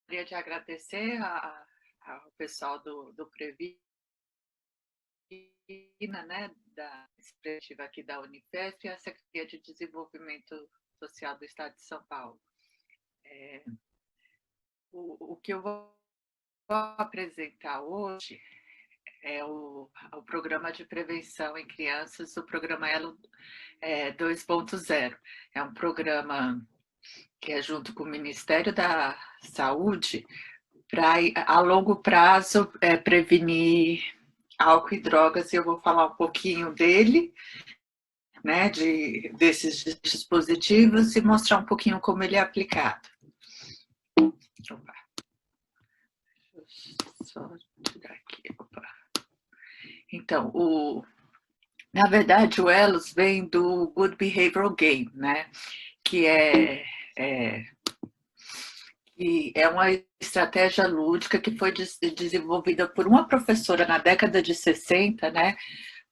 de agradecer ao pessoal do Previna, né, da expressiva aqui da Unifesp e a Secretaria de Desenvolvimento Social do Estado de São Paulo. O que eu vou apresentar hoje é o programa de prevenção em crianças, o programa Elo 2.0. É um programa que é junto com o Ministério da Saúde para, a longo prazo, prevenir álcool e drogas, e eu vou falar um pouquinho dele, né, desses dispositivos e mostrar um pouquinho como ele é aplicado. Opa. Deixa eu só tirar aqui. Opa. Então, na verdade, o ELOS vem do Good Behavioral Game, né, que é uma estratégia lúdica que foi desenvolvida por uma professora na década de 60, né,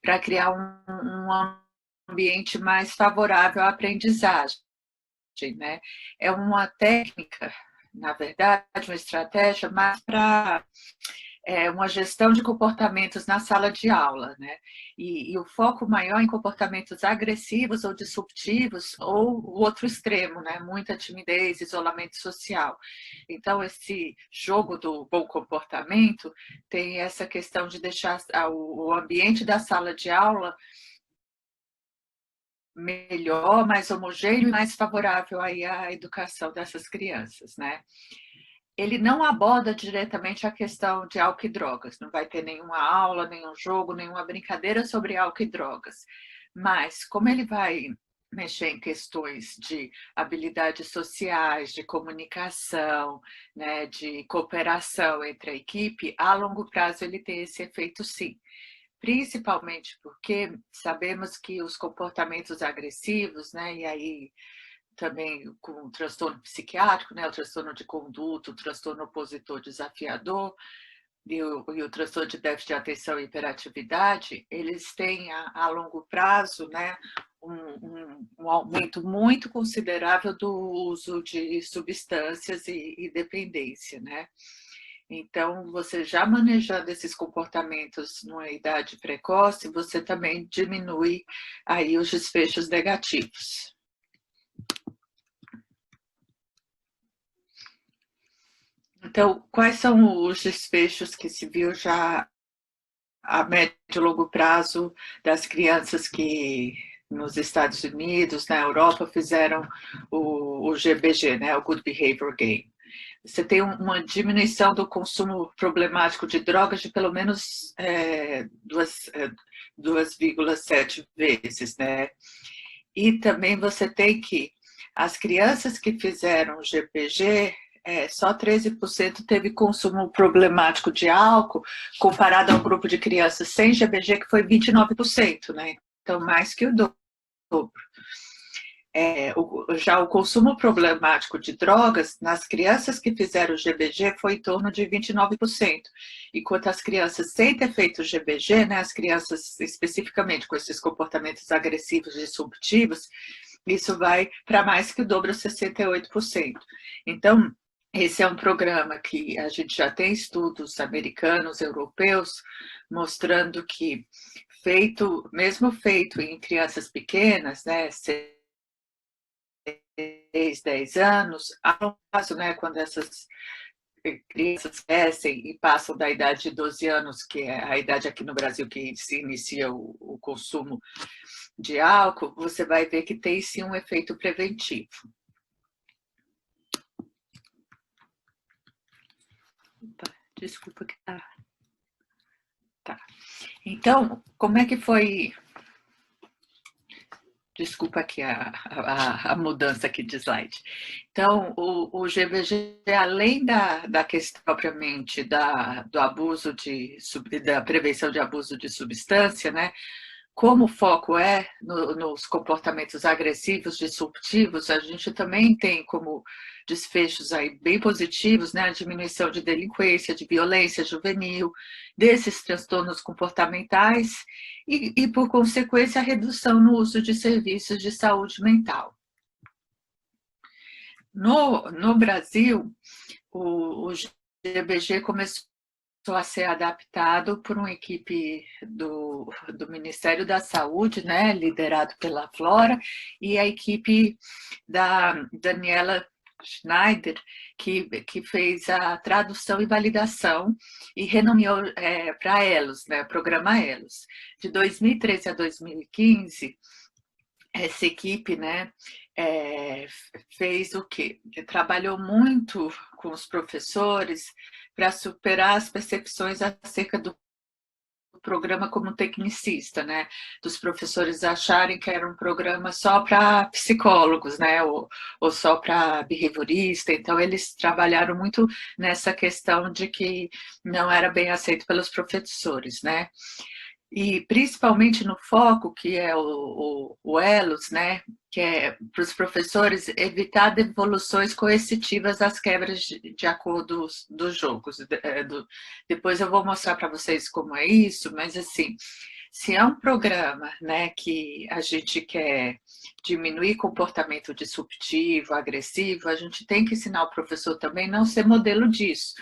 para criar um ambiente mais favorável à aprendizagem, né? É uma técnica, na verdade, uma estratégia mais para uma gestão de comportamentos na sala de aula, né? E o foco maior em comportamentos agressivos ou disruptivos, ou o outro extremo, né? Muita timidez, isolamento social. Então, esse jogo do bom comportamento tem essa questão de deixar o ambiente da sala de aula melhor, mais homogêneo e mais favorável aí à educação dessas crianças, né? Ele não aborda diretamente a questão de álcool e drogas, não vai ter nenhuma aula, nenhum jogo, nenhuma brincadeira sobre álcool e drogas. Mas, como ele vai mexer em questões de habilidades sociais, de comunicação, né, de cooperação entre a equipe, a longo prazo ele tem esse efeito sim. Principalmente porque sabemos que os comportamentos agressivos, né, e aí também com o transtorno psiquiátrico, né, o transtorno de conduta, o transtorno opositor desafiador e o transtorno de déficit de atenção e hiperatividade, eles têm a longo prazo, né, um aumento muito considerável do uso de substâncias e dependência, né? Então, você já manejando esses comportamentos numa idade precoce, você também diminui aí os desfechos negativos. Então, quais são os desfechos que se viu já a médio e longo prazo das crianças que nos Estados Unidos, na Europa, fizeram o GBG, né, o Good Behavior Game? Você tem uma diminuição do consumo problemático de drogas de pelo menos 2,7 vezes, né? E também você tem que as crianças que fizeram GPG, só 13% teve consumo problemático de álcool, comparado ao grupo de crianças sem GBG, que foi 29%, né? Então, mais que o dobro. Já o consumo problemático de drogas, nas crianças que fizeram o GBG, foi em torno de 29%. Enquanto as crianças sem ter feito o GBG, né, as crianças especificamente com esses comportamentos agressivos e disruptivos, isso vai para mais que o dobro, 68%. Então, esse é um programa que a gente já tem estudos americanos, europeus, mostrando que mesmo feito em crianças pequenas, né, 10 anos, há um caso, né, quando essas crianças crescem e passam da idade de 12 anos, que é a idade aqui no Brasil que se inicia o consumo de álcool, você vai ver que tem sim um efeito preventivo. Opa, desculpa que tá. Então, como é que foi... Desculpa aqui a mudança aqui de slide. Então, o GBG, além da questão propriamente do abuso da prevenção de abuso de substância, né? Como o foco é nos comportamentos agressivos, disruptivos, a gente também tem como desfechos aí bem positivos, né, a diminuição de delinquência, de violência juvenil, desses transtornos comportamentais e por consequência, a redução no uso de serviços de saúde mental. No Brasil, o GBG começou a ser adaptado por uma equipe do Ministério da Saúde, né, liderado pela Flora, e a equipe da Daniela Schneider, que fez a tradução e validação e renomeou para ELOS, né, programa ELOS. De 2013 a 2015, essa equipe, né, fez o quê? Trabalhou muito com os professores para superar as percepções acerca do programa como tecnicista, né? Dos professores acharem que era um programa só para psicólogos, né? Ou só para behaviorista. Então, eles trabalharam muito nessa questão de que não era bem aceito pelos professores, né? E principalmente no foco, que é o ELOS, né, que é para os professores evitar devoluções coercitivas às quebras de acordos dos jogos. Depois eu vou mostrar para vocês como é isso, mas assim, se é um programa, né, que a gente quer diminuir comportamento disruptivo, agressivo, a gente tem que ensinar o professor também não ser modelo disso.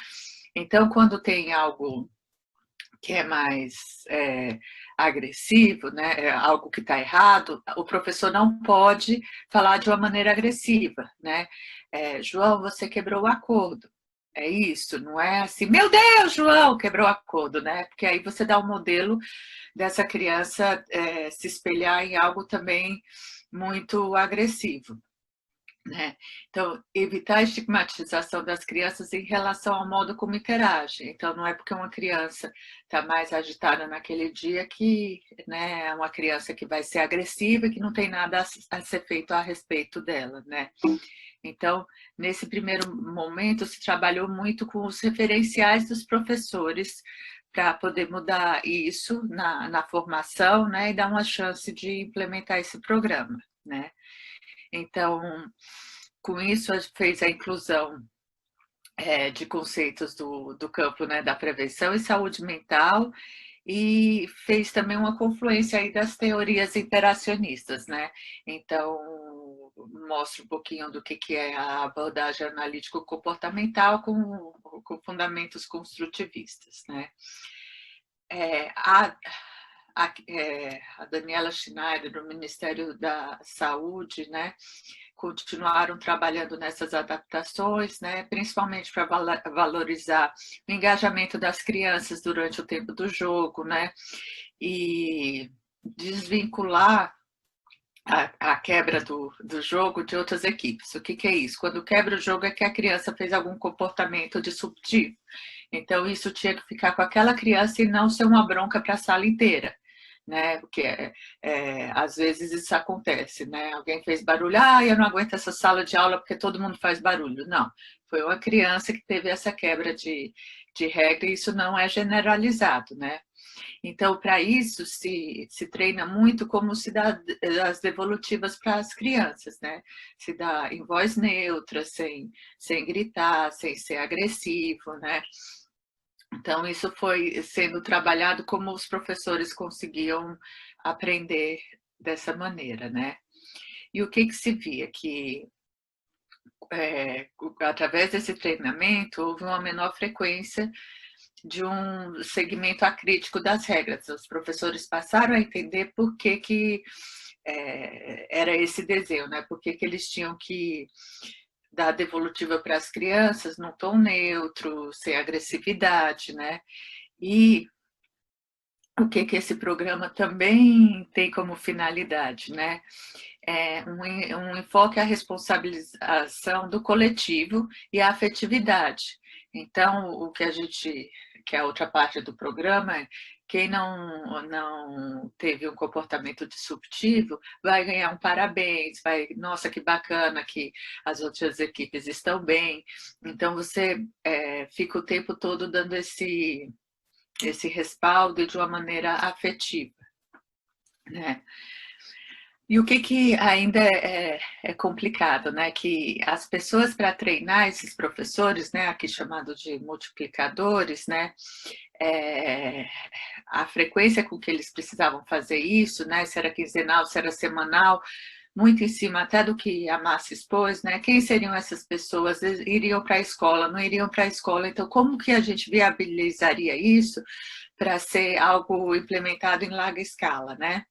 Então, quando tem algo que é mais agressivo, né, algo que está errado, o professor não pode falar de uma maneira agressiva, né? João, você quebrou o acordo. É isso, não é assim, meu Deus, João, quebrou o acordo, né? Porque aí você dá um modelo dessa criança se espelhar em algo também muito agressivo. Né? Então, evitar a estigmatização das crianças em relação ao modo como interage. Então, não é porque uma criança está mais agitada naquele dia que, né, é uma criança que vai ser agressiva e que não tem nada a ser feito a respeito dela, né? Então, nesse primeiro momento, se trabalhou muito com os referenciais dos professores para poder mudar isso na formação, né, e dar uma chance de implementar esse programa, né? Então, com isso, fez a inclusão de conceitos do campo, né, da prevenção e saúde mental, e fez também uma confluência aí das teorias interacionistas, né? Então, mostra um pouquinho do que é a abordagem analítico-comportamental com fundamentos construtivistas, né? A Daniela Schneider, do Ministério da Saúde, né, continuaram trabalhando nessas adaptações, né, principalmente para valorizar o engajamento das crianças durante o tempo do jogo, né, e desvincular a quebra do jogo de outras equipes. O que é isso? Quando quebra o jogo é que a criança fez algum comportamento disruptivo. Então, isso tinha que ficar com aquela criança e não ser uma bronca para a sala inteira. Né? Porque às vezes isso acontece, né? Alguém fez barulho, eu não aguento essa sala de aula porque todo mundo faz barulho. Não, foi uma criança que teve essa quebra de regra e isso não é generalizado, né? Então, para isso, se treina muito como se dá as devolutivas para as crianças, né? Se dá em voz neutra, sem gritar, sem ser agressivo, né? Então, isso foi sendo trabalhado como os professores conseguiam aprender dessa maneira, né? E o que se via? Que através desse treinamento houve uma menor frequência de um segmento acrítico das regras. Os professores passaram a entender por que era esse desenho, né? Por que eles tinham que dar devolutiva para as crianças num tom neutro, sem agressividade, né? E o que esse programa também tem como finalidade, né? Um enfoque à responsabilização do coletivo e à afetividade. Então, o que que é a outra parte do programa é quem não teve um comportamento disruptivo vai ganhar um parabéns, nossa, que bacana que as outras equipes estão bem. Então, você fica o tempo todo dando esse respaldo de uma maneira afetiva, né? E o que ainda é complicado, né? Que as pessoas para treinar esses professores, né? Aqui chamado de multiplicadores, né? A frequência com que eles precisavam fazer isso, né? Se era quinzenal, se era semanal, muito em cima até do que a Márcia expôs, né? Quem seriam essas pessoas? Eles iriam para a escola, não iriam para a escola. Então, como que a gente viabilizaria isso para ser algo implementado em larga escala, né?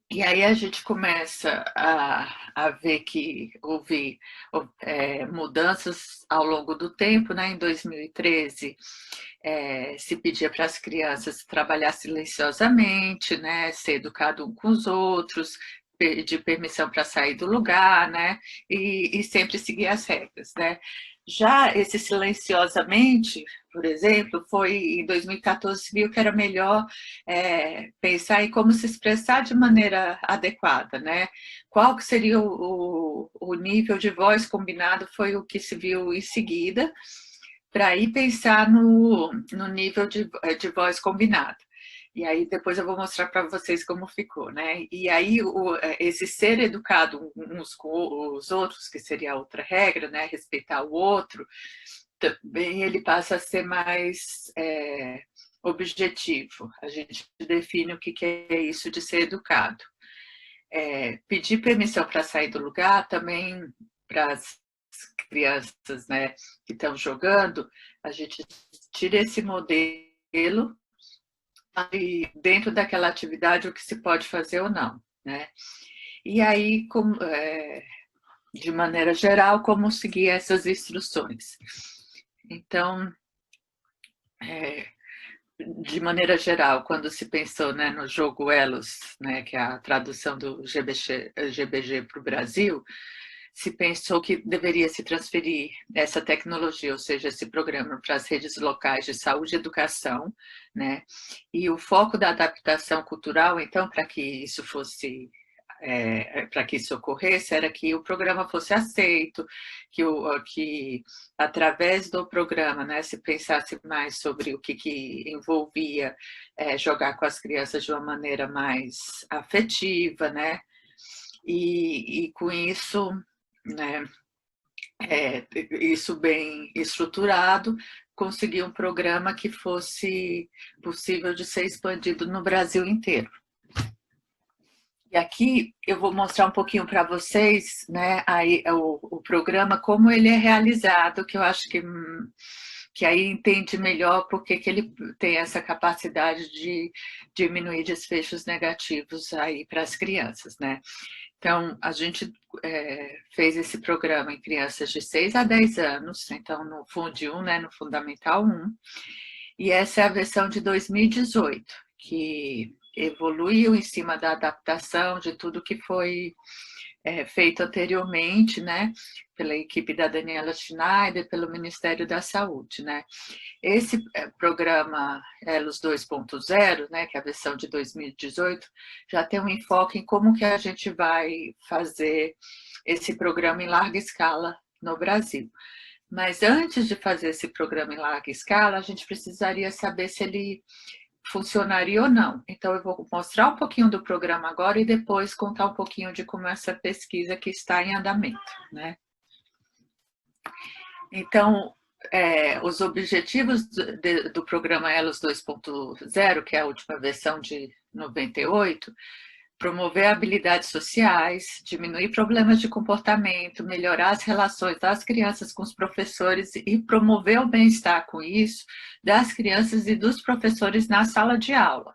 E aí a gente começa a ver que houve mudanças ao longo do tempo, né? Em 2013, se pedia para as crianças trabalhar silenciosamente, né? Ser educado um com os outros, pedir permissão para sair do lugar, né? E sempre seguir as regras, né? Já esse silenciosamente, por exemplo, foi em 2014 se viu que era melhor pensar em como se expressar de maneira adequada, né? Qual que seria o nível de voz combinado foi o que se viu em seguida, para ir pensar no nível de voz combinado. E aí depois eu vou mostrar para vocês como ficou, né? E aí esse ser educado uns com os outros, que seria outra regra, né? Respeitar o outro, também ele passa a ser mais objetivo. A gente define o que é isso de ser educado. Pedir permissão para sair do lugar também para as crianças, né, que estão jogando, a gente tira esse modelo e dentro daquela atividade o que se pode fazer ou não, né? E aí, de maneira geral, como seguir essas instruções. Então, de maneira geral, quando se pensou, né, no jogo Elos, né, que é a tradução do GBG para o Brasil, se pensou que deveria se transferir essa tecnologia, ou seja, esse programa para as redes locais de saúde e educação, né? E o foco da adaptação cultural, então, para que isso fosse para que isso ocorresse, era que o programa fosse aceito, que através do programa, né, se pensasse mais sobre o que envolvia jogar com as crianças de uma maneira mais afetiva, né? E com isso, né, isso bem estruturado, conseguir um programa que fosse possível de ser expandido no Brasil inteiro. E aqui eu vou mostrar um pouquinho para vocês, né, aí, o programa, como ele é realizado, que eu acho que aí entende melhor porque que ele tem essa capacidade de diminuir desfechos negativos aí para as crianças, né? Então, a gente fez esse programa em crianças de 6 a 10 anos, então no Fundo 1, né, no Fundamental 1, e essa é a versão de 2018, que evoluiu em cima da adaptação de tudo que foi feito anteriormente, né, pela equipe da Daniela Schneider, pelo Ministério da Saúde, né. Esse programa Elos 2.0, né, que é a versão de 2018, já tem um enfoque em como que a gente vai fazer esse programa em larga escala no Brasil. Mas antes de fazer esse programa em larga escala, a gente precisaria saber se ele funcionaria ou não. Então, eu vou mostrar um pouquinho do programa agora e depois contar um pouquinho de como essa pesquisa que está em andamento, né? Então, os objetivos do programa Elos 2.0, que é a última versão de 98, promover habilidades sociais, diminuir problemas de comportamento, melhorar as relações das crianças com os professores e promover o bem-estar com isso das crianças e dos professores na sala de aula,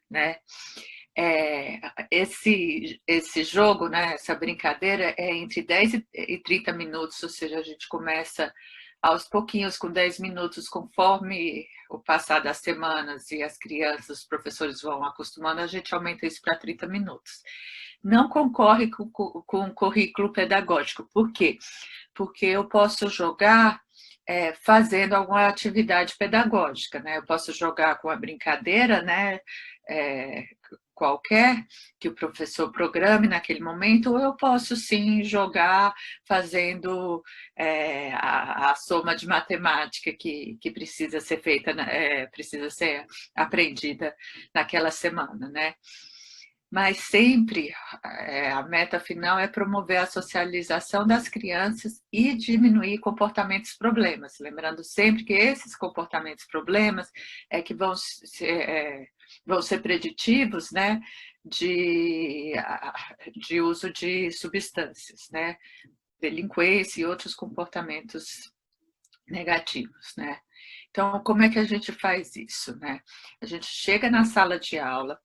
né? Esse jogo, né, essa brincadeira é entre 10 e 30 minutos, ou seja, a gente começa aos pouquinhos, com 10 minutos, conforme o passar das semanas e as crianças, os professores vão acostumando, a gente aumenta isso para 30 minutos. Não concorre com o currículo pedagógico. Por quê? Porque eu posso jogar fazendo alguma atividade pedagógica, né? Eu posso jogar com a brincadeira, né? Qualquer que o professor programe naquele momento, ou eu posso sim jogar fazendo a soma de matemática que precisa ser feita, precisa ser aprendida naquela semana, né? Mas sempre a meta final é promover a socialização das crianças e diminuir comportamentos problemas, lembrando sempre que esses comportamentos problemas é que vão vão ser preditivos, né, de uso de substâncias, né, delinquência e outros comportamentos negativos, né. Então, como é que a gente faz isso, né? A gente chega na sala de aula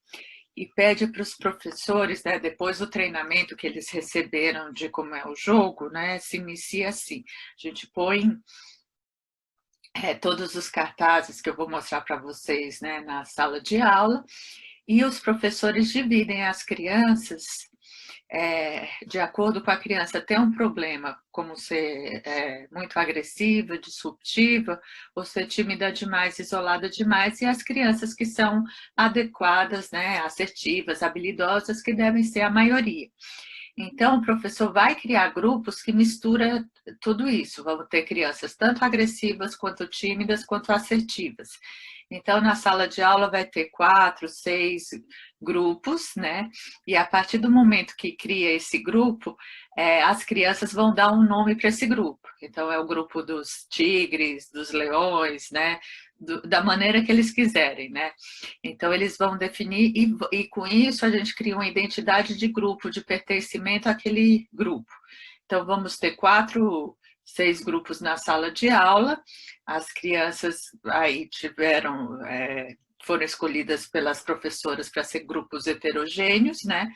e pede para os professores, né, depois do treinamento que eles receberam de como é o jogo, né, se inicia assim. A gente põe todos os cartazes que eu vou mostrar para vocês, né, na sala de aula, e os professores dividem as crianças de acordo com a criança ter um problema, como ser muito agressiva, disruptiva, ou ser tímida demais, isolada demais, e as crianças que são adequadas, né, assertivas, habilidosas, que devem ser a maioria. Então, o professor vai criar grupos que mistura tudo isso. Vamos ter crianças tanto agressivas, quanto tímidas, quanto assertivas. Então, na sala de aula vai ter 4, 6 grupos, né? E a partir do momento que cria esse grupo, as crianças vão dar um nome para esse grupo. Então, é o grupo dos tigres, dos leões, né? Da maneira que eles quiserem, né? Então, eles vão definir, e com isso a gente cria uma identidade de grupo, de pertencimento àquele grupo. Então, vamos ter 4, 6 grupos na sala de aula, as crianças aí foram escolhidas pelas professoras para ser grupos heterogêneos, né?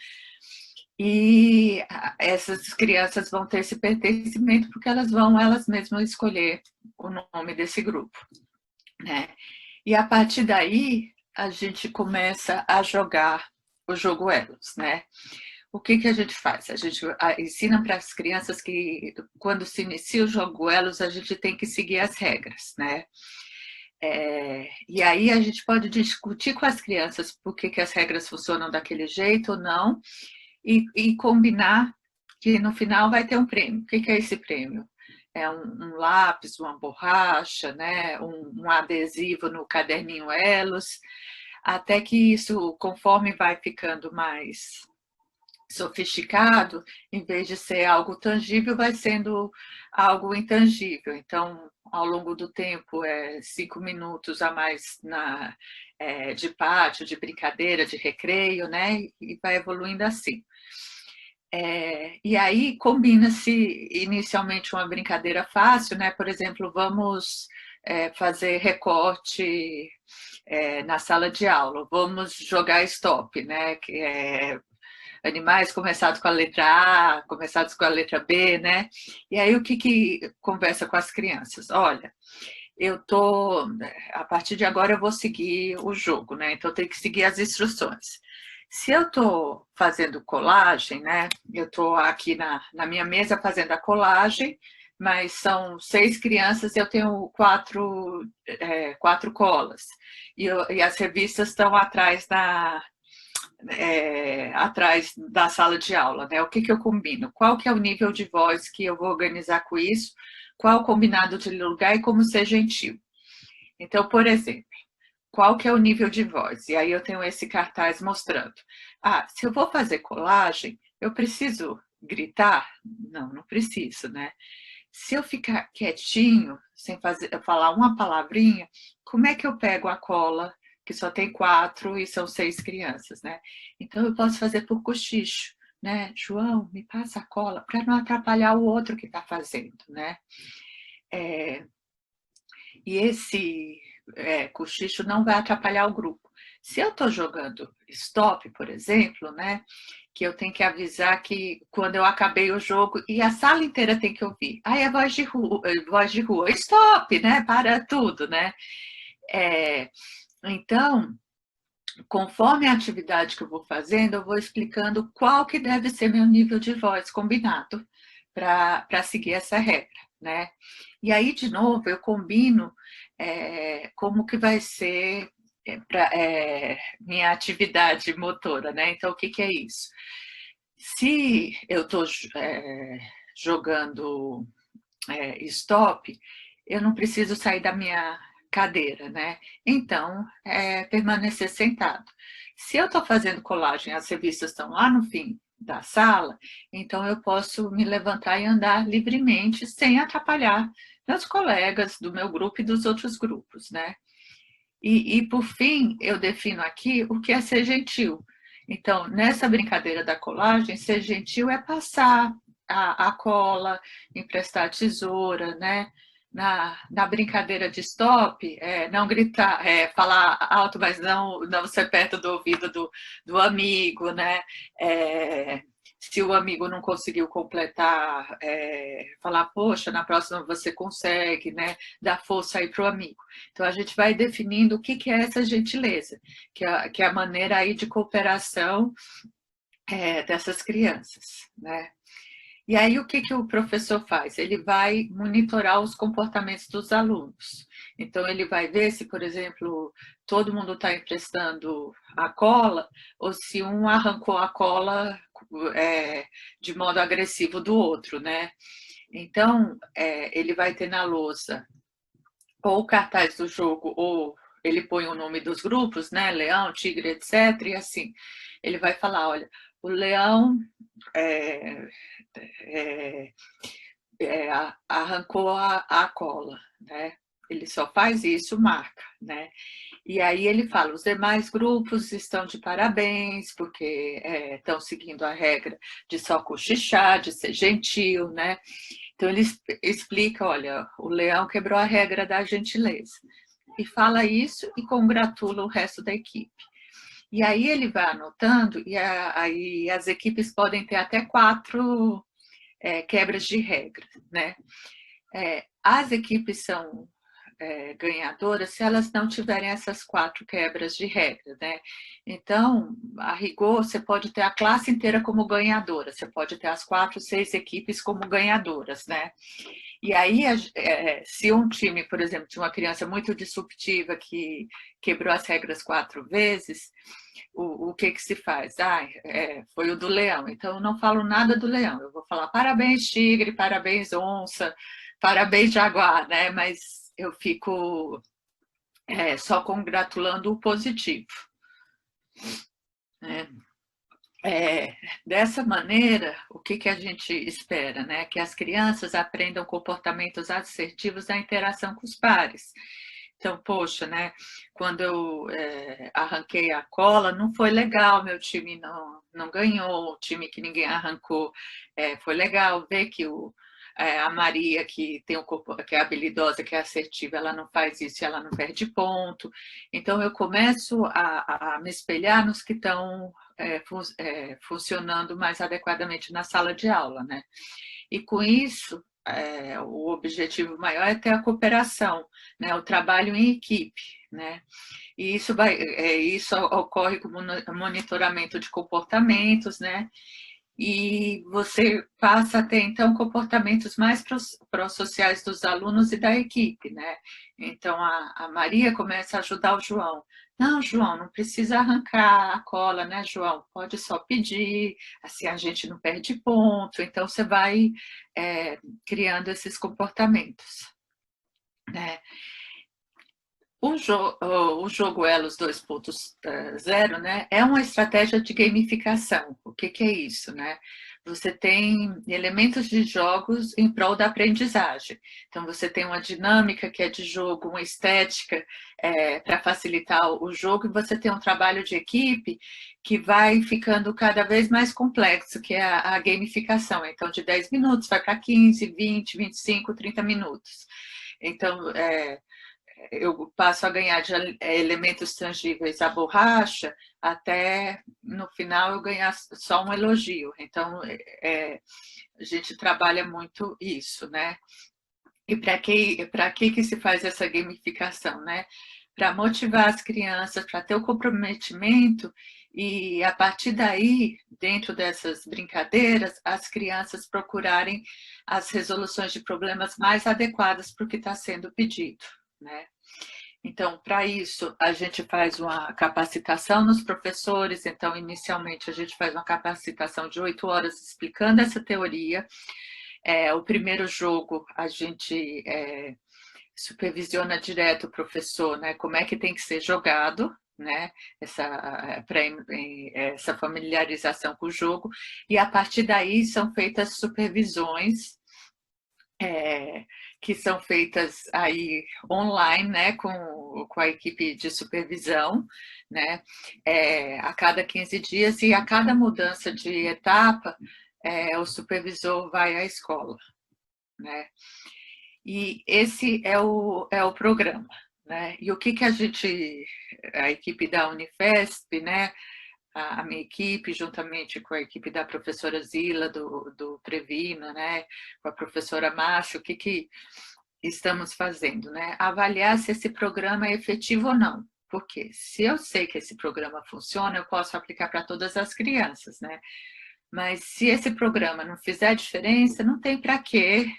E essas crianças vão ter esse pertencimento porque elas vão elas mesmas escolher o nome desse grupo, né? E a partir daí a gente começa a jogar o jogo Elos, né? O que a gente faz? A gente ensina para as crianças que quando se inicia o jogo Elos, a gente tem que seguir as regras, né? E aí a gente pode discutir com as crianças por que as regras funcionam daquele jeito ou não, e combinar que no final vai ter um prêmio. O que é esse prêmio? É um lápis, uma borracha, né? um adesivo no caderninho Elos, até que isso, conforme vai ficando mais sofisticado, em vez de ser algo tangível, vai sendo algo intangível. Então, ao longo do tempo, 5 minutos a mais de pátio, de brincadeira, de recreio, né? E vai evoluindo assim. E aí combina-se inicialmente uma brincadeira fácil, né? Por exemplo, vamos fazer recorte na sala de aula, vamos jogar stop, né? Que é animais começados com a letra A, começados com a letra B, né? E aí o que conversa com as crianças? Olha, a partir de agora eu vou seguir o jogo, né? Então eu tenho que seguir as instruções. Se eu estou fazendo colagem, né? Eu estou aqui na minha mesa fazendo a colagem, mas são 6 crianças e eu tenho 4 colas. E as revistas estão atrás da sala de aula, né? O que eu combino? Qual que é o nível de voz que eu vou organizar com isso? Qual o combinado de lugar e como ser gentil? Então, por exemplo, qual que é o nível de voz? E aí eu tenho esse cartaz mostrando. Se eu vou fazer colagem, eu preciso gritar? Não preciso, né? Se eu ficar quietinho, sem falar uma palavrinha, como é que eu pego a cola, que só tem 4 e são 6 crianças, né? Então eu posso fazer por cochicho, né? João, me passa a cola, para não atrapalhar o outro que está fazendo, né? E esse cochicho não vai atrapalhar o grupo. Se eu estou jogando stop, por exemplo, né, que eu tenho que avisar que quando eu acabei o jogo, e a sala inteira tem que ouvir. Aí a voz de rua, stop, né, para tudo, né? Então, conforme a atividade que eu vou fazendo, eu vou explicando qual que deve ser meu nível de voz combinado para seguir essa regra, né? E aí, de novo, eu combino como que vai ser minha atividade motora, né? Então, o que é isso? Se eu estou jogando stop, eu não preciso sair da minha cadeira, né? Então, permanecer sentado. Se eu estou fazendo colagem, as revistas estão lá no fim da sala, então eu posso me levantar e andar livremente, sem atrapalhar meus colegas do meu grupo e dos outros grupos, né? Por fim, eu defino aqui o que é ser gentil. Então, nessa brincadeira da colagem, ser gentil é passar a cola, emprestar a tesoura, né? Na brincadeira de stop, não gritar, falar alto, mas não ser perto do ouvido do amigo, né? Se o amigo não conseguiu completar, falar, poxa, na próxima você consegue, né? Dar força aí para o amigo. Então, a gente vai definindo o que é essa gentileza, que é a maneira aí de cooperação dessas crianças, né? E aí, o que o professor faz? Ele vai monitorar os comportamentos dos alunos. Então, ele vai ver se, por exemplo, todo mundo está emprestando a cola ou se um arrancou a cola de modo agressivo do outro, né? Então, ele vai ter na lousa ou o cartaz do jogo, ou ele põe o nome dos grupos, né? Leão, tigre, etc. E assim, ele vai falar, olha, o leão é, arrancou a cola, né? Ele só faz isso, marca, né? E aí ele fala, os demais grupos estão de parabéns, porque estão seguindo a regra de só cochichar, de ser gentil, né? Então ele explica, olha, o leão quebrou a regra da gentileza. E fala isso e congratula o resto da equipe. E aí ele vai anotando, e aí as equipes podem ter até 4 quebras de regra, né? As equipes são ganhadoras se elas não tiverem essas 4 quebras de regra, né? Então, a rigor, você pode ter a classe inteira como ganhadora, você pode ter as 4, 6 equipes como ganhadoras, né? E aí, se um time, por exemplo, de uma criança muito disruptiva que quebrou as regras 4 vezes, o que se faz? Foi o do leão, então eu não falo nada do leão, eu vou falar parabéns tigre, parabéns onça, parabéns jaguar, né? Mas eu fico só congratulando o positivo, né? Dessa maneira, o que a gente espera, né? Que as crianças aprendam comportamentos assertivos na interação com os pares. Então, poxa, né? Quando eu arranquei a cola, não foi legal, meu time não ganhou, o time que ninguém arrancou foi legal ver que a Maria, que tem que é habilidosa, que é assertiva, ela não faz isso e ela não perde ponto. Então, eu começo a me espelhar nos que estão funcionando mais adequadamente na sala de aula, né? E com isso, o objetivo maior é ter a cooperação, né? O trabalho em equipe, né? E isso ocorre com o monitoramento de comportamentos, né? E você passa a ter, então, comportamentos mais pró-sociais dos alunos e da equipe, né? Então, a Maria começa a ajudar o João. Não, João, não precisa arrancar a cola, né, João? Pode só pedir, assim a gente não perde ponto. Então, você vai criando esses comportamentos, né? O jogo Elos 2.0, né, é uma estratégia de gamificação. O que é isso, né? Você tem elementos de jogos em prol da aprendizagem. Então, você tem uma dinâmica que é de jogo, uma estética para facilitar o jogo, e você tem um trabalho de equipe que vai ficando cada vez mais complexo, que é a gamificação. Então, de 10 minutos vai para 15, 20, 25, 30 minutos. Então, eu passo a ganhar de elementos tangíveis a borracha, até no final eu ganhar só um elogio. Então, a gente trabalha muito isso, né? E para que se faz essa gamificação, né? Para motivar as crianças, para ter o comprometimento e, a partir daí, dentro dessas brincadeiras, as crianças procurarem as resoluções de problemas mais adequadas para o que está sendo pedido, né? Então, para isso, a gente faz uma capacitação nos professores. Então, inicialmente, a gente faz uma capacitação de 8 horas explicando essa teoria. O primeiro jogo, a gente supervisiona direto o professor, né? Como é que tem que ser jogado, né? Essa familiarização com o jogo. E, a partir daí, são feitas supervisões que são feitas aí online, né, com a equipe de supervisão, né, a cada 15 dias, e a cada mudança de etapa, o supervisor vai à escola, né? E esse é o programa, né? E o que a equipe da Unifesp, né, a minha equipe, juntamente com a equipe da professora Zila, do Previna, né, com a professora Márcia, o que estamos fazendo, né? Avaliar se esse programa é efetivo ou não. Porque se eu sei que esse programa funciona, eu posso aplicar para todas as crianças, né? Mas se esse programa não fizer diferença, não tem para que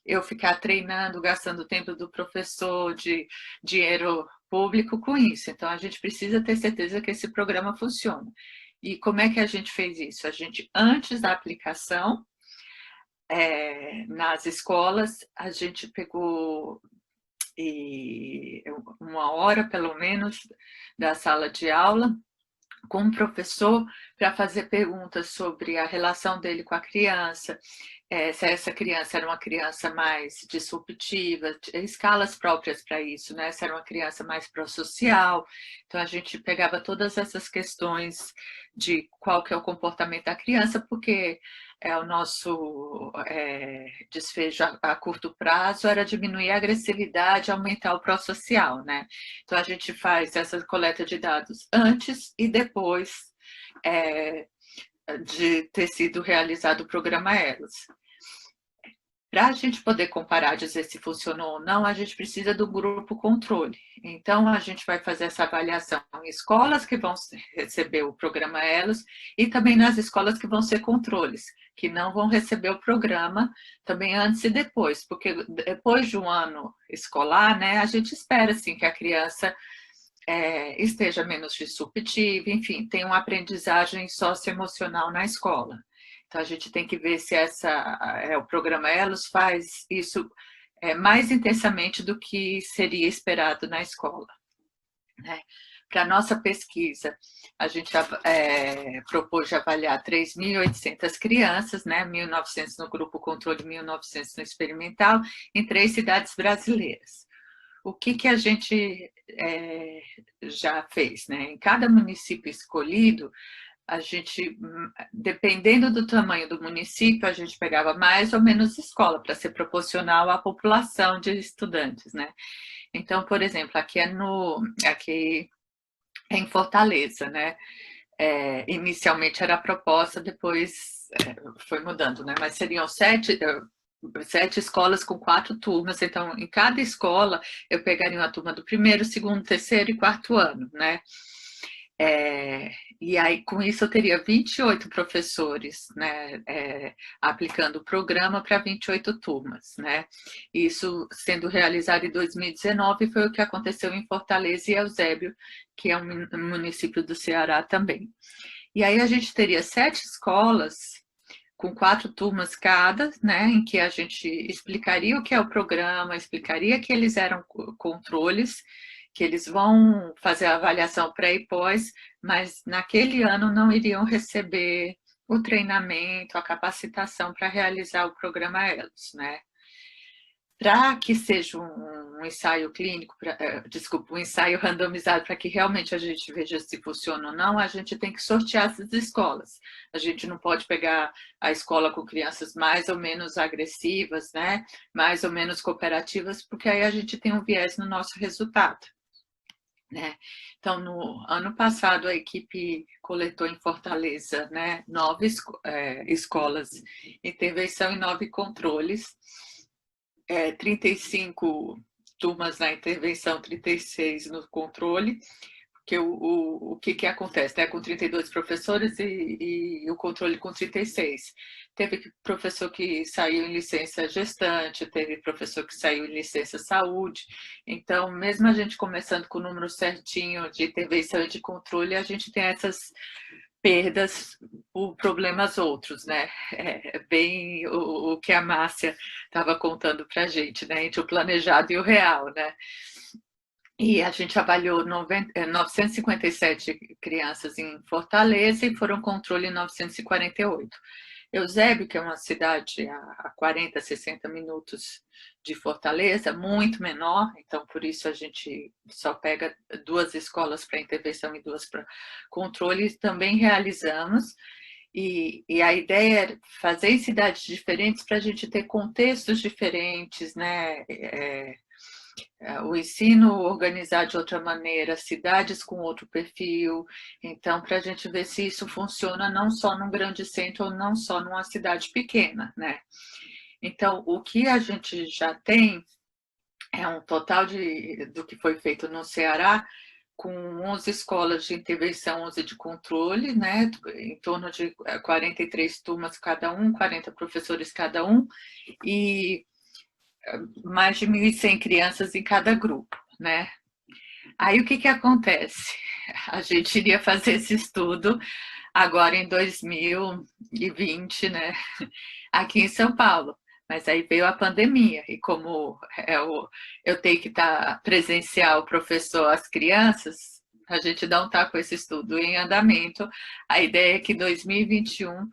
eu ficar treinando, gastando tempo do professor, de dinheiro público com isso. Então, a gente precisa ter certeza que esse programa funciona. E como é que a gente fez isso? A gente, antes da aplicação, nas escolas, a gente pegou uma hora, pelo menos, da sala de aula, com o professor para fazer perguntas sobre a relação dele com a criança, se essa criança era uma criança mais disruptiva, escalas próprias para isso, né? Se era uma criança mais pró-social. Então, a gente pegava todas essas questões de qual que é o comportamento da criança, porque o nosso desfejo a curto prazo era diminuir a agressividade, aumentar o pró-social, né? Então, a gente faz essa coleta de dados antes e depois de ter sido realizado o programa Elos. Para a gente poder comparar, dizer se funcionou ou não, a gente precisa do grupo controle. Então, a gente vai fazer essa avaliação em escolas que vão receber o programa Elos e também nas escolas que vão ser controles, que não vão receber o programa também antes e depois, porque depois de um ano escolar, né, a gente espera assim, que a criança esteja menos disruptiva, enfim, tenha uma aprendizagem socioemocional na escola. Então, a gente tem que ver se o programa Elos faz isso mais intensamente do que seria esperado na escola, né? Para a nossa pesquisa, a gente propôs de avaliar 3.800 crianças, né? 1.900 no grupo controle, 1.900 no experimental, em 3 cidades brasileiras. O que a gente já fez, né? Em cada município escolhido, a gente, dependendo do tamanho do município, a gente pegava mais ou menos escola para ser proporcional à população de estudantes, né? Então, por exemplo, aqui em Fortaleza, né? Inicialmente era a proposta, depois foi mudando, né? Mas seriam 7 escolas com 4 turmas, então em cada escola eu pegaria uma turma do primeiro, segundo, terceiro e quarto ano, né? E aí, com isso, eu teria 28 professores, né, aplicando o programa para 28 turmas, né? Isso sendo realizado em 2019, foi o que aconteceu em Fortaleza e Eusébio, que é um município do Ceará também. E aí a gente teria 7 escolas com 4 turmas cada, né, em que a gente explicaria o que é o programa, explicaria que eles eram controles, que eles vão fazer a avaliação pré e pós, mas naquele ano não iriam receber o treinamento, a capacitação para realizar o programa Elos, né? Para que seja um ensaio clínico, um ensaio randomizado, para que realmente a gente veja se funciona ou não, a gente tem que sortear essas escolas. A gente não pode pegar a escola com crianças mais ou menos agressivas, né? Mais ou menos cooperativas, porque aí a gente tem um viés no nosso resultado, né? Então, no ano passado, a equipe coletou em Fortaleza, né, 9 escolas, intervenção e 9 controles, 35 turmas na intervenção, 36 no controle, porque o que acontece, né? Com 32 professores e o controle com 36. Teve professor que saiu em licença gestante, teve professor que saiu em licença saúde. Então, mesmo a gente começando com o número certinho de intervenção e de controle, a gente tem essas perdas por problemas outros, né? Bem o que a Márcia estava contando para a gente, né? Entre o planejado e o real, né? E a gente avaliou 957 crianças em Fortaleza e foram controle 948. Eusébio, que é uma cidade a 40, 60 minutos de Fortaleza, muito menor, então por isso a gente só pega 2 escolas para intervenção e 2 para controle, também realizamos. E a ideia é fazer em cidades diferentes para a gente ter contextos diferentes, né? O ensino organizar de outra maneira, cidades com outro perfil, então para a gente ver se isso funciona não só num grande centro ou não só numa cidade pequena, né? Então, o que a gente já tem é um total do que foi feito no Ceará, com 11 escolas de intervenção, 11 de controle, né? Em torno de 43 turmas cada um, 40 professores cada um, e mais de 1.100 crianças em cada grupo, né? Aí o que acontece? A gente iria fazer esse estudo agora em 2020, né? Aqui em São Paulo. Mas aí veio a pandemia, e como eu tenho que estar presencial, o professor, as crianças, a gente não está com esse estudo em andamento. A ideia é que em 2021,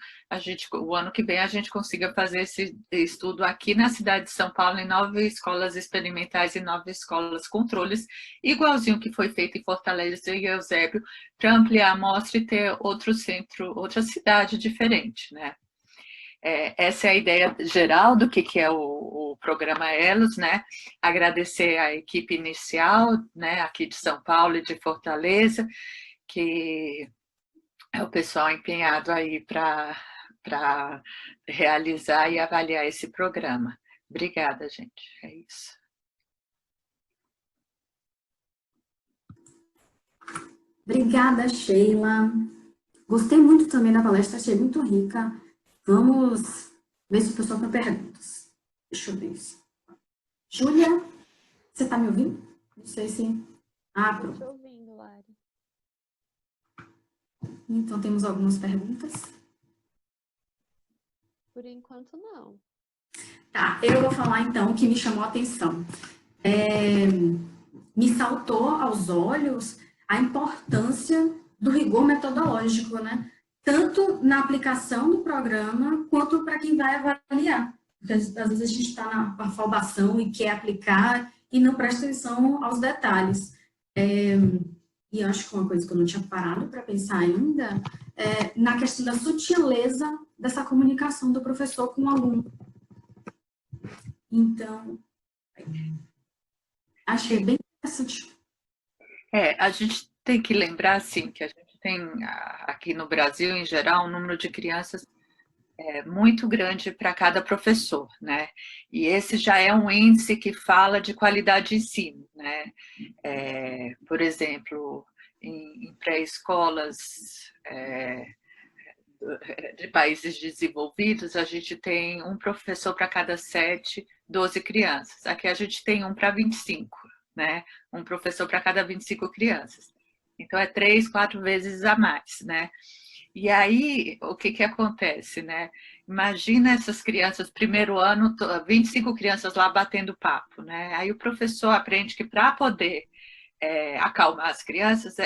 o ano que vem, a gente consiga fazer esse estudo aqui na cidade de São Paulo, em 9 escolas experimentais e 9 escolas controles, igualzinho que foi feito em Fortaleza e Eusébio, para ampliar a amostra e ter outro centro, outra cidade diferente, né? Essa é a ideia geral do que é o programa Elos, né? Agradecer a equipe inicial, né, aqui de São Paulo e de Fortaleza, que é o pessoal empenhado aí para realizar e avaliar esse programa. Obrigada, gente. É isso. Obrigada, Sheila. Gostei muito também da palestra, achei muito rica. Vamos ver se o pessoal tem perguntas. Deixa eu ver isso. Júlia, você está me ouvindo? Não sei se... Ah, pronto. Estou te ouvindo, Lari. Então, temos algumas perguntas. Por enquanto, não. Tá, eu vou falar então o que me chamou a atenção. Me saltou aos olhos a importância do rigor metodológico, né? Tanto na aplicação do programa, quanto para quem vai avaliar. Porque às vezes a gente está na afobação e quer aplicar e não presta atenção aos detalhes. E eu acho que uma coisa que eu não tinha parado para pensar ainda é na questão da sutileza dessa comunicação do professor com o aluno. Então, achei bem interessante. A gente tem que lembrar, assim, que a gente tem aqui no Brasil, em geral, um número de crianças muito grande para cada professor, né? E esse já é um índice que fala de qualidade de ensino, né? Por exemplo, em pré-escolas de países desenvolvidos, a gente tem um professor para cada 7, 12 crianças. Aqui a gente tem um para 25, né? Um professor para cada 25 crianças. Então, é 3, 4 vezes a mais, né? E aí, o que acontece, né? Imagina essas crianças, primeiro ano, 25 crianças lá batendo papo, né? Aí o professor aprende que para poder acalmar as crianças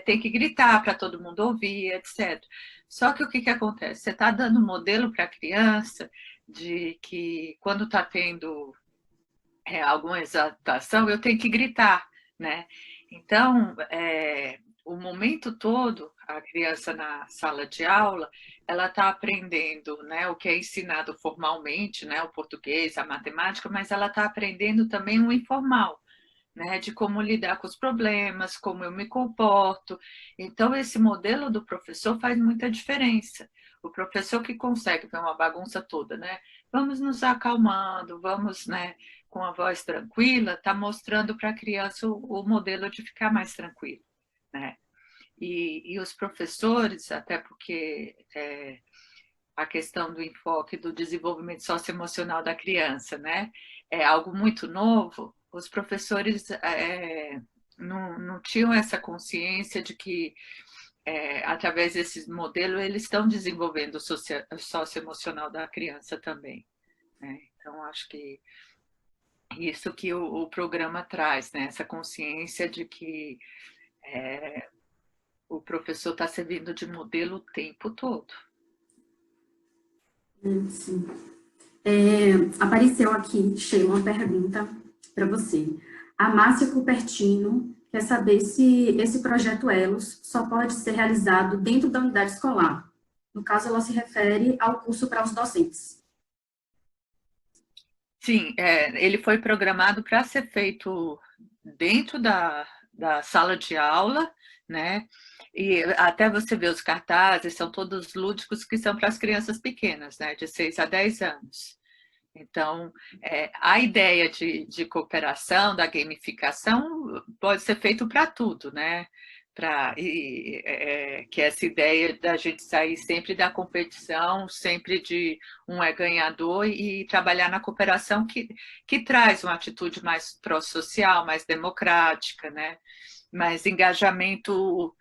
tem que gritar para todo mundo ouvir, etc. Só que o que acontece? Você está dando um modelo para a criança de que quando está tendo alguma exaltação, eu tenho que gritar, né? Então, o momento todo, a criança na sala de aula, ela está aprendendo, né, o que é ensinado formalmente, né, o português, a matemática, mas ela está aprendendo também o informal, né, de como lidar com os problemas, como eu me comporto. Então, esse modelo do professor faz muita diferença. O professor que consegue ver uma bagunça toda, né? Vamos nos acalmando, vamos, né, com a voz tranquila, está mostrando para a criança o modelo de ficar mais tranquilo, né? E os professores, até porque a questão do enfoque do desenvolvimento socioemocional da criança, né? É algo muito novo, os professores não tinham essa consciência de que, através desse modelo, eles estão desenvolvendo o socioemocional da criança também, né? Então, acho que isso que o programa traz, né? Essa consciência de que o professor está servindo de modelo o tempo todo. Sim. Apareceu aqui, Sheila, uma pergunta para você. A Márcia Cupertino quer saber se esse projeto Elos só pode ser realizado dentro da unidade escolar. No caso, ela se refere ao curso para os docentes. Sim, ele foi programado para ser feito dentro da sala de aula, né? E até você ver os cartazes, são todos lúdicos que são para as crianças pequenas, né? De 6 a 10 anos. Então, a ideia de cooperação, da gamificação, pode ser feito para tudo, né? Que essa ideia da gente sair sempre da competição, sempre de um é ganhador e trabalhar na cooperação que traz uma atitude mais pró-social, mais democrática, né? Mais engajamento,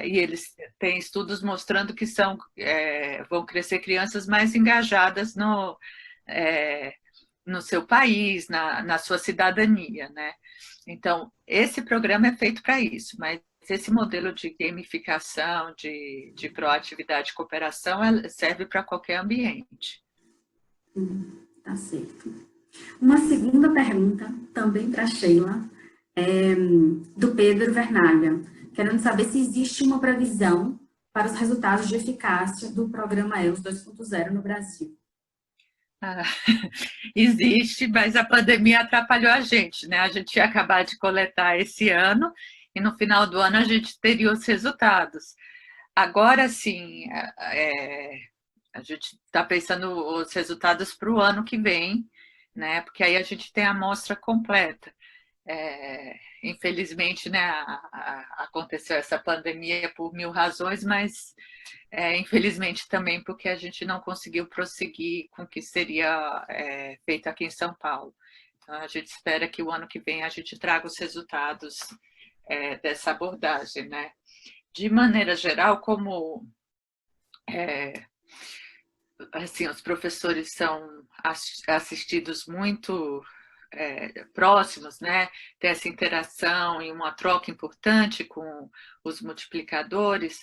e eles têm estudos mostrando que vão crescer crianças mais engajadas no seu país, na sua cidadania, né? Então, esse programa é feito para isso, mas esse modelo de gamificação, de proatividade e cooperação serve para qualquer ambiente. Tá certo. Uma segunda pergunta, também para a Sheila, do Pedro Vernalha, querendo saber se existe uma previsão para os resultados de eficácia do programa ELOS 2.0 no Brasil. Existe, mas a pandemia atrapalhou a gente, né? A gente ia acabar de coletar esse ano e no final do ano a gente teria os resultados. Agora sim, a gente está pensando os resultados para o ano que vem, né? Porque aí a gente tem a amostra completa. Infelizmente, né, aconteceu essa pandemia por mil razões, mas infelizmente também porque a gente não conseguiu prosseguir com o que seria feito aqui em São Paulo. Então, a gente espera que o ano que vem a gente traga os resultados dessa abordagem, né? De maneira geral, como assim, os professores são assistidos muito próximos, né? Ter essa interação e uma troca importante com os multiplicadores,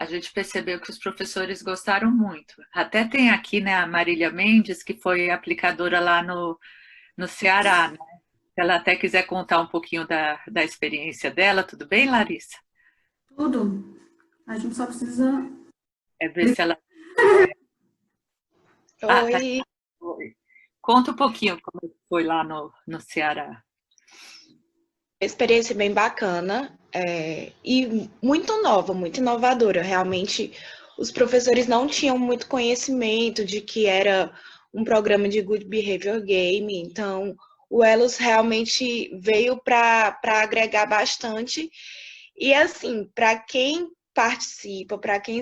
a gente percebeu que os professores gostaram muito. Até tem aqui, né, a Marília Mendes, que foi aplicadora lá no Ceará, né? Se ela até quiser contar um pouquinho da experiência dela, tudo bem, Larissa? Tudo. A gente só precisa... Ver se ela... tá. Oi, Conta um pouquinho como foi lá no Ceará. experiência bem bacana e muito nova, muito inovadora. Realmente, os professores não tinham muito conhecimento de que era um programa de Good Behavior Game, então o Elos realmente veio para agregar bastante. E assim, para quem participa, para quem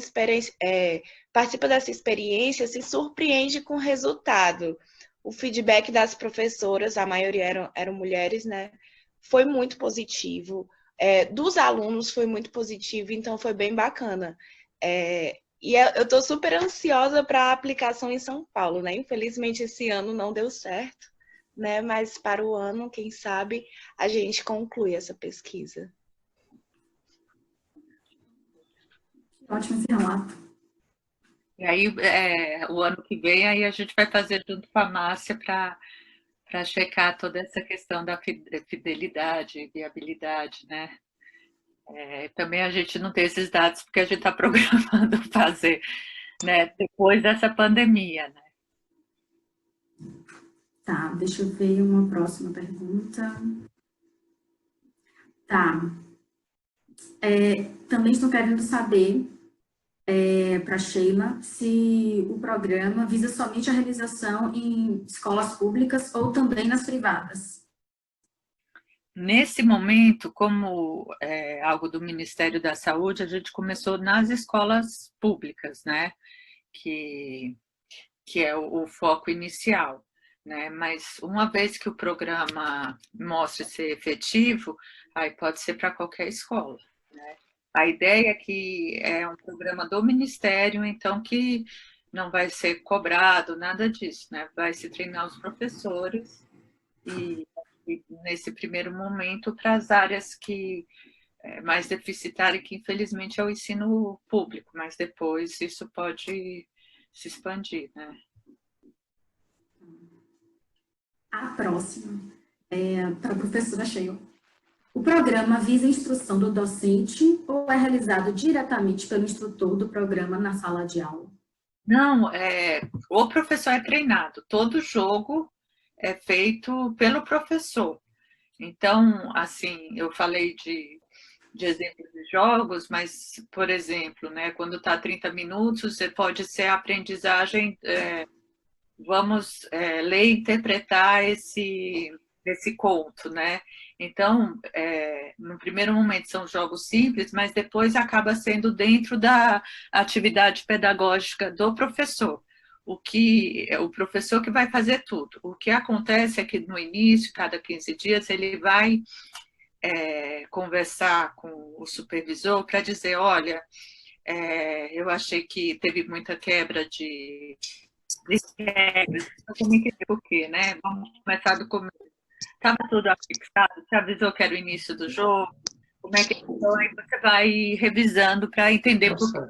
participa dessa experiência, se surpreende com o resultado. O feedback das professoras, a maioria eram mulheres, né? Foi muito positivo. Dos alunos foi muito positivo, então foi bem bacana. Eu estou super ansiosa para a aplicação em São Paulo, né? Infelizmente esse ano não deu certo, né? Mas para o ano, quem sabe, a gente conclui essa pesquisa. Ótimo esse relato. E aí, o ano que vem, aí a gente vai fazer junto com a Márcia para checar toda essa questão da fidelidade, viabilidade, né? Também a gente não tem esses dados porque a gente está programando fazer, né, depois dessa pandemia, né? Tá, deixa eu ver uma próxima pergunta. Tá. Também estou querendo saber, para Sheila, se o programa visa somente a realização em escolas públicas ou também nas privadas. Nesse momento, como é algo do Ministério da Saúde, a gente começou nas escolas públicas, né? Que é o foco inicial, né? Mas uma vez que o programa mostre ser efetivo, aí pode ser para qualquer escola, né? A ideia é que é um programa do Ministério, então que não vai ser cobrado, nada disso, né? Vai se treinar os professores e nesse primeiro momento para as áreas que mais deficitárias, que infelizmente é o ensino público, mas depois isso pode se expandir, né? A próxima é para a professora Sheila. O programa visa a instrução do docente ou é realizado diretamente pelo instrutor do programa na sala de aula? Não, o professor é treinado. Todo jogo é feito pelo professor. Então, assim, eu falei de exemplos de jogos, mas, por exemplo, né, quando está 30 minutos, pode ser a aprendizagem, vamos ler e interpretar esse conto, né? Então, no primeiro momento são jogos simples, mas depois acaba sendo dentro da atividade pedagógica do professor. O professor que vai fazer tudo. O que acontece é que no início, cada 15 dias, ele vai conversar com o supervisor para dizer, olha, eu achei que teve muita quebra de regras, eu também entender por quê, né? Vamos começar do começo. Estava tudo afixado, você avisou que era o início do jogo, como é que então, aí você vai revisando para entender por que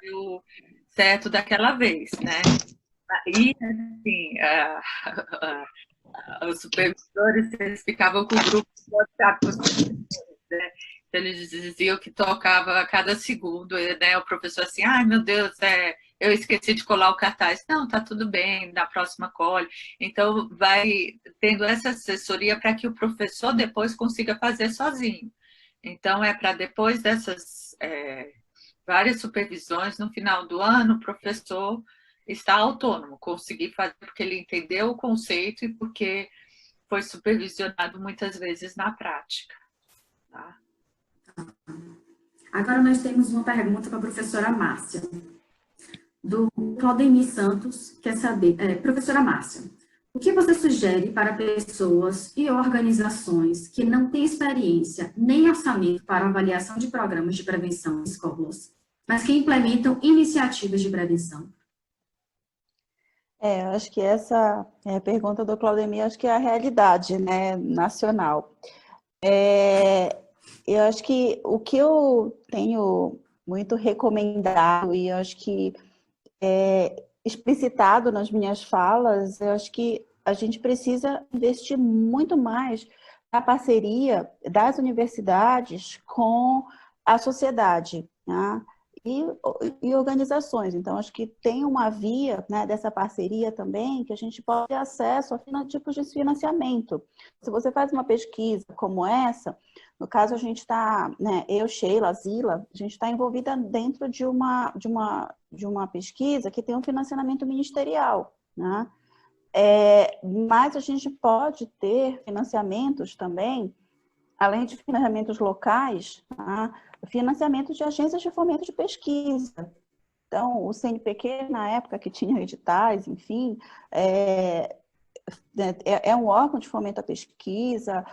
deu certo daquela vez, né? E, assim, os supervisores, eles ficavam com o grupo do WhatsApp com os professores, né? Então, eles diziam que tocava a cada segundo, né? O professor assim, ai meu Deus, eu esqueci de colar o cartaz. Não, tá tudo bem, na próxima colhe. Então, vai tendo essa assessoria para que o professor depois consiga fazer sozinho. Então, é para depois dessas várias supervisões, no final do ano, o professor está autônomo, conseguir fazer porque ele entendeu o conceito e porque foi supervisionado muitas vezes na prática. Tá? Agora nós temos uma pergunta para a professora Márcia, do Claudemir Santos, quer saber, professora Márcia, o que você sugere para pessoas e organizações que não têm experiência nem orçamento para avaliação de programas de prevenção em escolas, mas que implementam iniciativas de prevenção? Eu acho que essa pergunta do Claudemir, acho que é a realidade, né, nacional. Eu acho que o que eu tenho muito recomendado e eu acho que explicitado nas minhas falas, eu acho que a gente precisa investir muito mais na parceria das universidades com a sociedade, né? E organizações. Então, acho que tem uma via, né, dessa parceria também que a gente pode ter acesso a tipos de financiamento. Se você faz uma pesquisa como essa, no caso a gente está, né, eu, Sheila, Zila, a gente está envolvida dentro de uma pesquisa que tem um financiamento ministerial, né? Mas a gente pode ter financiamentos também, além de financiamentos locais, tá? Financiamento de agências de fomento de pesquisa. Então, o CNPq, na época que tinha editais, enfim, é um órgão de fomento à pesquisa,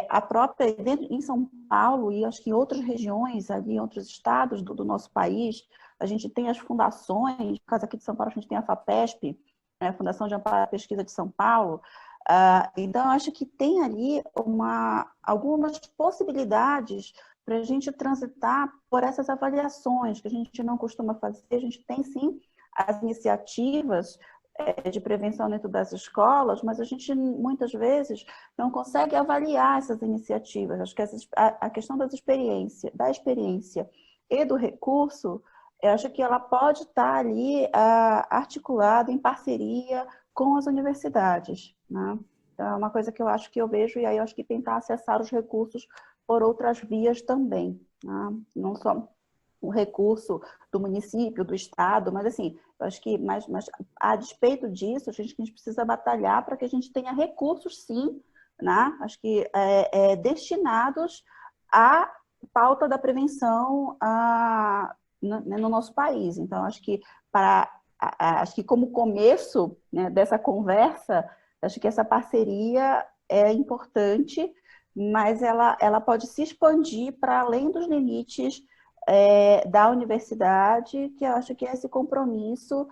a própria, em São Paulo e acho que em outras regiões, ali, em outros estados do nosso país, a gente tem as fundações, no caso aqui de São Paulo, a gente tem a FAPESP, né, a Fundação de Amparo à Pesquisa de São Paulo. Então, acho que tem ali algumas possibilidades para a gente transitar por essas avaliações que a gente não costuma fazer. A gente tem, sim, as iniciativas de prevenção dentro das escolas, mas a gente, muitas vezes, não consegue avaliar essas iniciativas. Acho que a questão da experiência e do recurso, eu acho que ela pode estar ali articulada em parceria com as universidades, né? Então, é uma coisa que eu acho que eu vejo, e aí eu acho que tentar acessar os recursos por outras vias também, né? Não só o recurso do município, do estado, mas assim, eu acho que mas a despeito disso, a gente precisa batalhar para que a gente tenha recursos, sim, né? Acho que destinados à pauta da prevenção no nosso país. Então, acho que como começo, né, dessa conversa, acho que essa parceria é importante, mas ela pode se expandir para além dos limites da universidade, que eu acho que é esse compromisso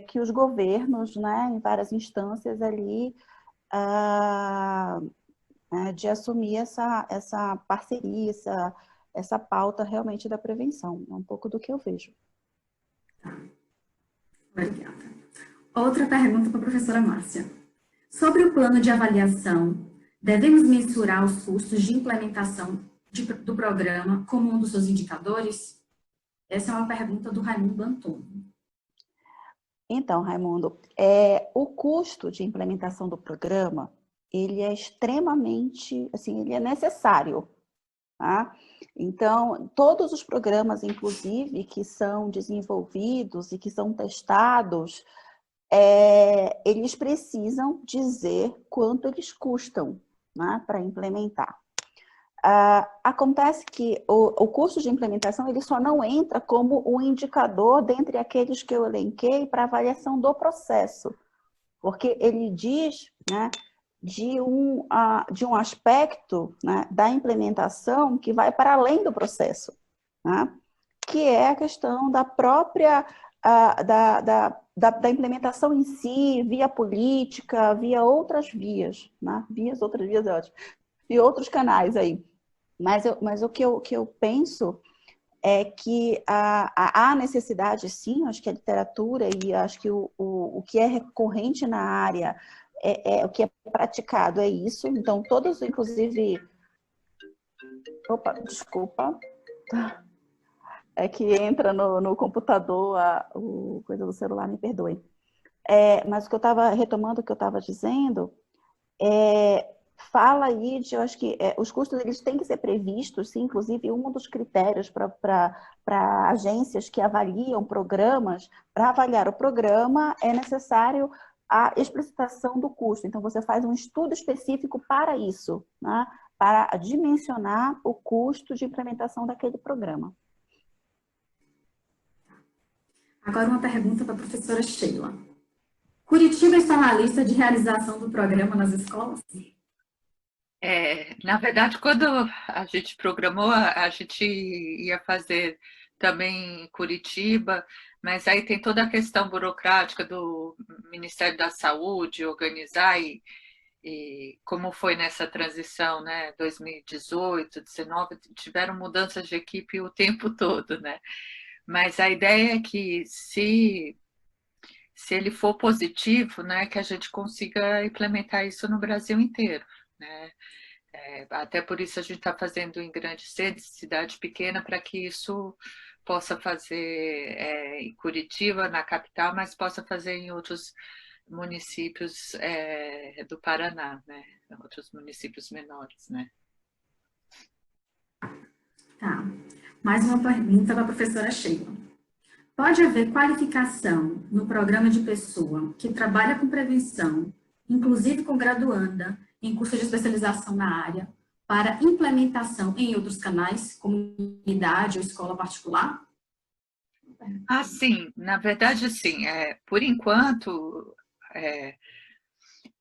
que os governos, né, em várias instâncias ali, de assumir essa parceria, essa pauta realmente da prevenção. É um pouco do que eu vejo. Obrigada. Outra pergunta para a professora Márcia. Sobre o plano de avaliação, devemos mensurar os custos de implementação do programa como um dos seus indicadores? Essa é uma pergunta do Raimundo Antônio. Então, Raimundo, o custo de implementação do programa, ele é extremamente, assim, ele é necessário, tá? Então, todos os programas, inclusive, que são desenvolvidos e que são testados, eles precisam dizer quanto eles custam, né, para implementar. Acontece que o custo de implementação ele só não entra como um indicador dentre aqueles que eu elenquei para avaliação do processo, porque ele diz, né, de um aspecto, né, da implementação que vai para além do processo, né, que é a questão da própria da implementação em si, via política, via outras vias, né, outras vias é ótimo, e outros canais aí. Mas o que eu penso é que há necessidade, sim, acho que a literatura e acho que o que é recorrente na área, o que é praticado é isso. Então, todos, inclusive... Opa, desculpa. É que entra no computador o coisa do celular, me perdoe. Mas o que eu estava retomando, o que eu estava dizendo, fala aí de, eu acho que os custos eles têm que ser previstos, sim, inclusive um dos critérios para agências que avaliam programas, para avaliar o programa é necessário a explicitação do custo. Então, você faz um estudo específico para isso, né? Para dimensionar o custo de implementação daquele programa. Agora uma pergunta para a professora Sheila. Curitiba está na lista de realização do programa nas escolas? Na verdade, quando a gente programou, a gente ia fazer também em Curitiba, mas aí tem toda a questão burocrática do Ministério da Saúde organizar e como foi nessa transição, né, 2018, 2019, tiveram mudanças de equipe o tempo todo, né? Mas a ideia é que se ele for positivo, né, que a gente consiga implementar isso no Brasil inteiro, né? Até por isso a gente está fazendo em grandes centros, cidade pequena, para que isso possa fazer em Curitiba, na capital, mas possa fazer em outros municípios do Paraná, né? Outros municípios menores, né? Tá. Mais uma pergunta para a professora Sheila. Pode haver qualificação no programa de pessoa que trabalha com prevenção, inclusive com graduanda, em curso de especialização na área, para implementação em outros canais, comunidade ou escola particular? Sim, na verdade, sim. Por enquanto,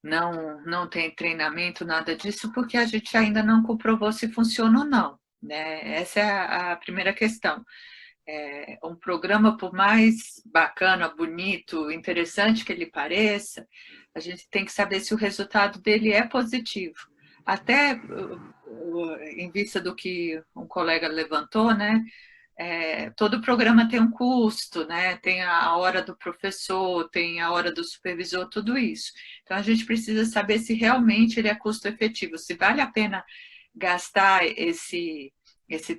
não tem treinamento, nada disso, porque a gente ainda não comprovou se funciona ou não, né? Essa é a primeira questão. Um programa, por mais bacana, bonito, interessante que ele pareça, a gente tem que saber se o resultado dele é positivo. Até em vista do que um colega levantou, né? Todo programa tem um custo, né? Tem a hora do professor, tem a hora do supervisor, tudo isso. Então, a gente precisa saber se realmente ele é custo efetivo, se vale a pena gastar esse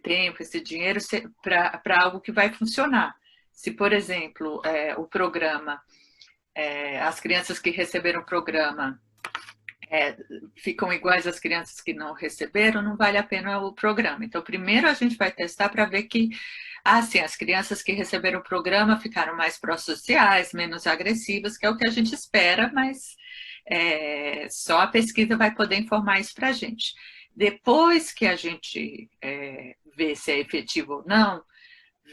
tempo, esse dinheiro para algo que vai funcionar. Se, por exemplo, o programa, as crianças que receberam o programa ficam iguais às crianças que não receberam, não vale a pena o programa. Então, primeiro a gente vai testar para ver que, sim, as crianças que receberam o programa ficaram mais pró-sociais, menos agressivas, que é o que a gente espera, mas só a pesquisa vai poder informar isso para a gente. Depois que a gente vê se é efetivo ou não,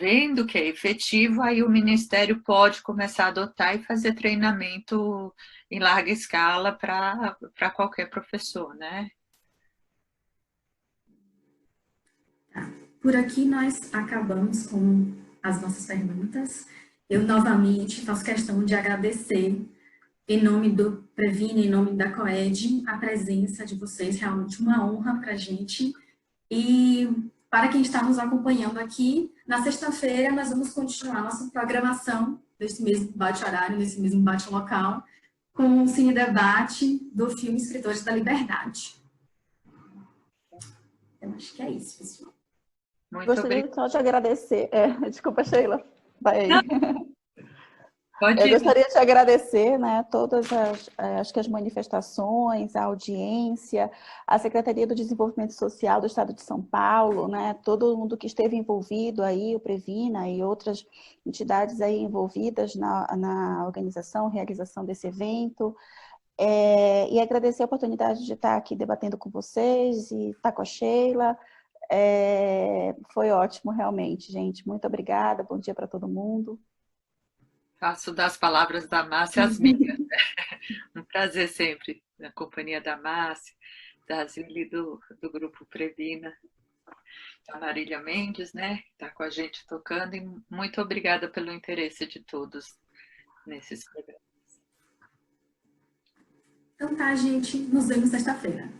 vendo que é efetivo, aí o Ministério pode começar a adotar e fazer treinamento em larga escala para qualquer professor, né? Por aqui nós acabamos com as nossas perguntas. Eu novamente faço questão de agradecer, em nome do Previne, em nome da COED, a presença de vocês, realmente uma honra para a gente. E para quem está nos acompanhando aqui, na sexta-feira nós vamos continuar nossa programação desse mesmo bate-horário, nesse mesmo bate-local, com o Cine Debate do filme Escritores da Liberdade. Eu acho que é isso, pessoal. Muito Gostaria obrigada. então de agradecer. Desculpa, Sheila. Vai aí. Pode Eu ir. gostaria de agradecer, né, todas acho que as manifestações, a audiência, a Secretaria do Desenvolvimento Social do Estado de São Paulo, né, todo mundo que esteve envolvido aí, o Previna e outras entidades aí envolvidas na organização, realização desse evento. E agradecer a oportunidade de estar aqui debatendo com vocês e estar com a Sheila. Foi ótimo, realmente, gente. Muito obrigada, bom dia para todo mundo. Faço das palavras da Márcia as minhas. Um prazer sempre, na companhia da Márcia, da Zili do Grupo Previna, da Marília Mendes, né, que está com a gente tocando, e muito obrigada pelo interesse de todos nesses programas. Então tá, gente, nos vemos sexta-feira.